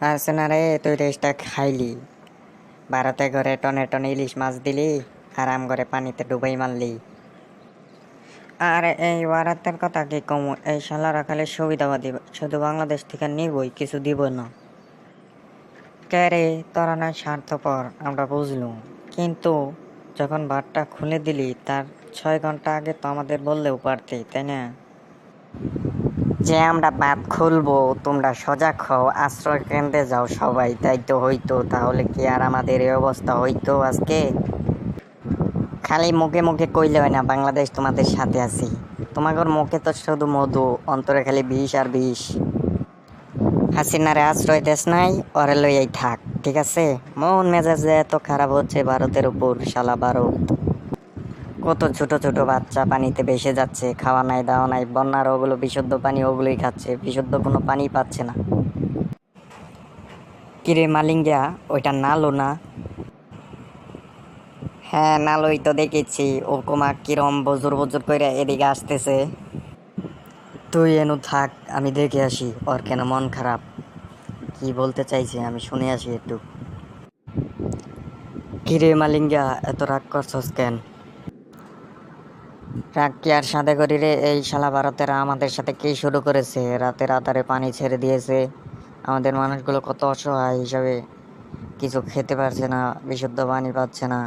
আছে না রে, তুই রেসটা খাইলি। ভারতে ঘরে টনে টনে ইলিশ মাছ দিলি, আরাম করে পানিতে ডুবাই মারলি। আরে এই ভারতের কথা কি কমু, এই শালারা খালি সুবিধাবাদী, শুধু বাংলাদেশ থেকে নিবই, কিছু দিব না। কে রে, তোরা নয় স্বার্থপর, আমরা বুঝলুম, কিন্তু যখন বারটা খুলে দিলি তার 6 ঘন্টা আগে তো আমাদের বললেও পারতি, তাই না? যে আমরা বাঁধ খুলবো, তোমরা সজাগ হও, আশ্রয় কেন্দ্রে যাও সবাই, তাই তো হইতো। তাহলে কি আর আমাদের এই অবস্থা হইতো আজকে? খালি মুখে মুখে কইলে হয় না বাংলাদেশ তোমাদের সাথে আছি। তোমাদের মুখে তো শুধু মধু, অন্তরে খালি বিষ আর বিষ। হাসিনারে আশ্রয় দেশ নাই, ওরে লইয়াই থাক, ঠিক আছে? মন মেজাজ যে এত খারাপ হচ্ছে ভারতের উপর, শালা ভারত। কত ছোট ছোট বাচ্চা পানিতে ভেসে যাচ্ছে, খাওয়া নাই দাওয়া নাই, বন্যার ওগুলো বিশুদ্ধ পানি ওগুলোই খাচ্ছে, বিশুদ্ধ কোনো পানি পাচ্ছে না। কিরে মালিঙ্গা, ওইটা নালো না? হ্যাঁ নালোই তো দেখেছি, ও কুমা কিরম বজুর বজুর করে এদিকে আসতেছে। তুই এনু থাক, আমি দেখে আসি ওর কেন মন খারাপ, কি বলতে চাইছে আমি শুনে আসি একটু। কিরে মালিঙ্গা, এত রাগ করছস কেন? রাগ কি আর সাথে করি রে, এই শালা ভারতেরা আমাদের সাথে কি শুরু করেছে, রাতের আধারে পানি ছেড়ে দিয়েছে। আমাদের মানুষগুলো কত অসহায় হিসাবে, কিছু খেতে পারছে না, বিশুদ্ধ পানি পাচ্ছে না।